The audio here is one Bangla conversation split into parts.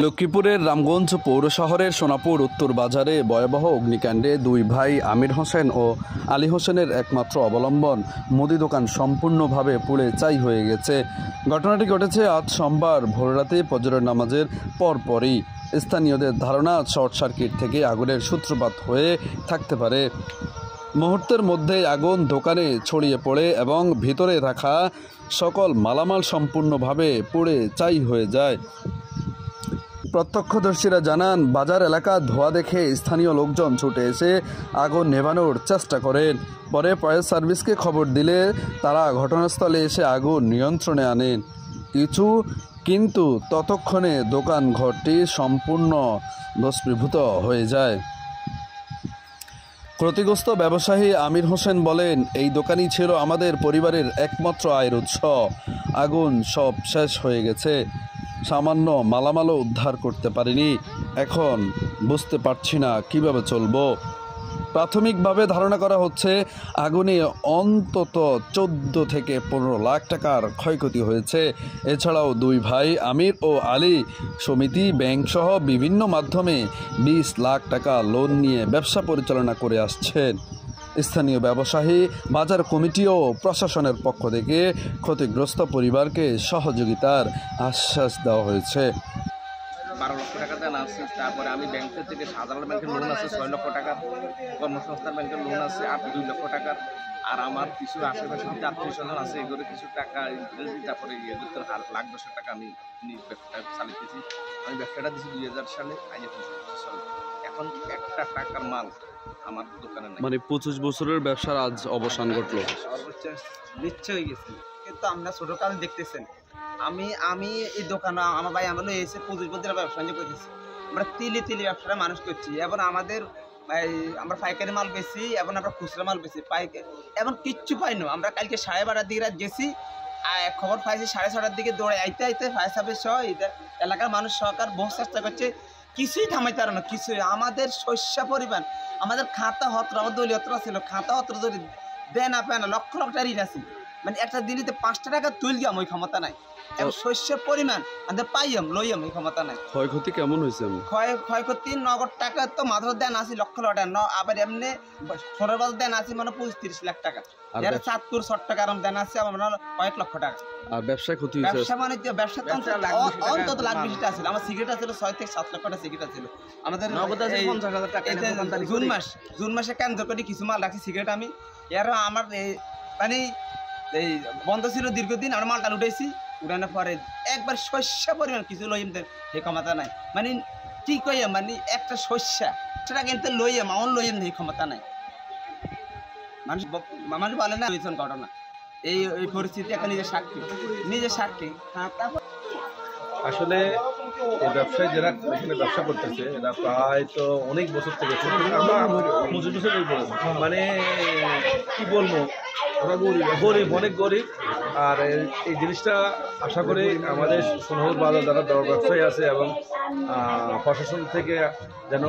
লক্ষ্মীপুরের রামগঞ্জ পৌর শহরের সোনাপুর উত্তর বাজারে ভয়াবহ অগ্নিকাণ্ডে দুই ভাই আমির হোসেন ও আলী হোসেনের একমাত্র অবলম্বন মুদি দোকান সম্পূর্ণভাবে পুড়ে ছাই হয়ে গেছে। ঘটনাটি ঘটেছে আজ সোমবার ভোররাতে ফজরের নামাজের পরপরই। স্থানীয়দের ধারণা শর্ট সার্কিট থেকে আগুনের সূত্রপাত হয়ে থাকতে পারে। মুহূর্তের মধ্যেই আগুন দোকানে ছড়িয়ে পড়ে এবং ভিতরে রাখা সকল মালামাল সম্পূর্ণভাবে পুড়ে ছাই হয়ে যায়। প্রত্যক্ষদর্শীরা জানান, বাজার এলাকা ধোঁয়া দেখে স্থানীয় লোকজন ছুটে এসে আগুন নেভানোর চেষ্টা করেন। পরে ফায়ার সার্ভিসকে খবর দিলে তারা ঘটনাস্থলে এসে আগুন নিয়ন্ত্রণে আনেন। কিন্তু ততক্ষণে দোকান ঘরটি সম্পূর্ণ ভস্মীভূত হয়ে যায়। ক্ষতিগ্রস্ত ব্যবসায়ী আমির হোসেন বলেন, এই দোকানই ছিল আমাদের পরিবারের একমাত্র আয়ের উৎস। আগুন সব শেষ হয়ে গেছে, সামান্য মালামালও উদ্ধার করতে পারিনি। এখন বুঝতে পারছি না কিভাবে চলবো। প্রাথমিকভাবে ধারণা করা হচ্ছে আগুনে অন্তত 14 থেকে 15 লাখ টাকার ক্ষয়ক্ষতি হয়েছে। এছাড়াও দুই ভাই আমির ও আলী সমিতি ব্যাংক সহ বিভিন্ন মাধ্যমে 20 লাখ টাকা লোন নিয়ে ব্যবসা পরিচালনা করে আসছেন। স্থানীয় ব্যবসায়ী, বাজার কমিটি ও প্রশাসনের পক্ষ থেকে ক্ষতিগ্রস্ত পরিবারকে সহযোগিতার আশ্বাস দেওয়া হয়েছে। 12 লক্ষ টাকা দেন আছে, তারপরে আমি ব্যাংকের থেকে সাধারণ ব্যাংকের লোন আছে 6 লক্ষ টাকার, কর্মসংস্থান ব্যাংকের লোন আছে 2 লক্ষ টাকার, আর আমার কিছু আশেপাশে আত্মীয় স্বজন আছে, এগুলো কিছু টাকা তারপরে লাখ 10 টাকা আমি ব্যবসা চালিয়েছি। আমি ব্যবসাটা দিয়েছি 2000 সালে, আজ 25 সালে। এখন একটা টাকার মাল আমার দোকানে নাই। মানে 25 বছরের ব্যবসার আজ অবসান ঘটলো। সর্বোচ্চ নিশ্চয় হয়ে গেছে। কিন্তু আমরা ছোটকাল দেখতেছেন, আমি এই দোকানে আমার ভাই আমলো এসে 25 বছর ব্যবসা করতেছি। আমরা তিলি ব্যবসাটা মানুষ করছি। এবং আমাদের আমরা পাইকারি মাল বেশি এবং আমরা খুচরা মাল বেশি পাইকারি এবং কিচ্ছু পাই না। আমরা কালকে 12:30 দিকে রাত গেছি, খবর পাইছি 6:30টার দিকে দৌড়ে আইতে ফায়ার সার্ভিস সহ এলাকার মানুষ সরকার বহু চেষ্টা করছে, কিছুই থামাইতে পারে না। কিছুই আমাদের শস্য পরিমাণ, আমাদের খাতা হত্র, আমার দলীয়ত্র ছিল, খাতা হত্র যদি দেয় না পায় না, লক্ষ লক্ষ টাকা ঋণ আছে। মানে একটা দিলিতে 5 টাকা তুলগাম ওই ক্ষমতা নাই। এবং শস্যের পরিমাণ আমাদের পাইয়াম লইয়াম এই ক্ষমতা নাই। ক্ষয়ক্ষতি কেমন হয়েছে? ক্ষয়ক্ষতি নগদ টাকা তো মাত্র দেন আছে লক্ষ লক্ষ টাকা, আবার এমনি সোনার বাজার দেন আছে মানে 25-30 লাখ টাকা, যারা চাঁদপুর চট্টগ্রাম দেন আছে আমার কয়েক লক্ষ টাকা। আর ব্যবসায় ক্ষতি হয়েছে? ব্যবসা বাণিজ্য ব্যবসা অন্তত লাখ 20 টাকা ছিল। আমার সিগারেট ছিল 6 থেকে 7 লক্ষ টাকা সিগারেট ছিল আমাদের। জুন মাসে কেন্দ্র করে কিছু মাল রাখছি সিগারেট আমি। এর আমার মানে এই বন্ধ ছিল দীর্ঘদিন, আর মালটা উঠেছি, উড়ানোর পরে একবার শস্য পরিমাণ কিছু লইম দেন সেই ক্ষমতা নাই। মানে ঠিক হইয়া মানে একটা শস্য সেটা কিন্তু লইয়াম আমার লইয়াম এই ক্ষমতা নাই। মানুষ বলে না ঘটনা এই পরিস্থিতি একটা নিজের সাক্ষী। আসলে এই ব্যবসায়ী যারা এখানে ব্যবসা করতেছে এরা প্রায় তো অনেক বছর থেকে, আমরা 25 বছর মানে কি বলবো, গরিব, অনেক গরিব। আর এই জিনিসটা আশা করি আমাদের সোনাপুর বাজার যারা ব্যবসায়ী আছে এবং প্রশাসন থেকে যেন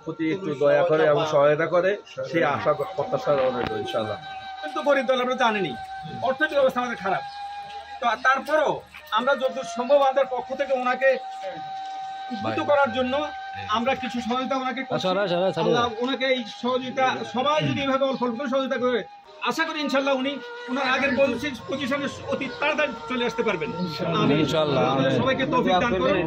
প্রতি একটু দয়া করে এবং সহায়তা করে, সেই আশা প্রত্যাশা রইল ইনশাআল্লাহ। কিন্তু গরিব দল আমরা জানিনি, অর্থনৈতিক অবস্থা আমাদের খারাপ। তো তারপরও আমরা যত সম্ভব আমাদের পক্ষ থেকে ওনাকে উদ্বুদ্ধ করার জন্য আমরা কিছু সহযোগিতা ওনাকে ওনাকে এই সহযোগিতা সবাই যদি এভাবে অল্প অল্প সহযোগিতা করে, আশা করি ইনশাল্লাহ উনি ওনার আগের পজিশনে অতি তাড়াতাড়ি চলে আসতে পারবেন। ইনশাআল্লাহ সবাইকে তৌফিক দান করুন।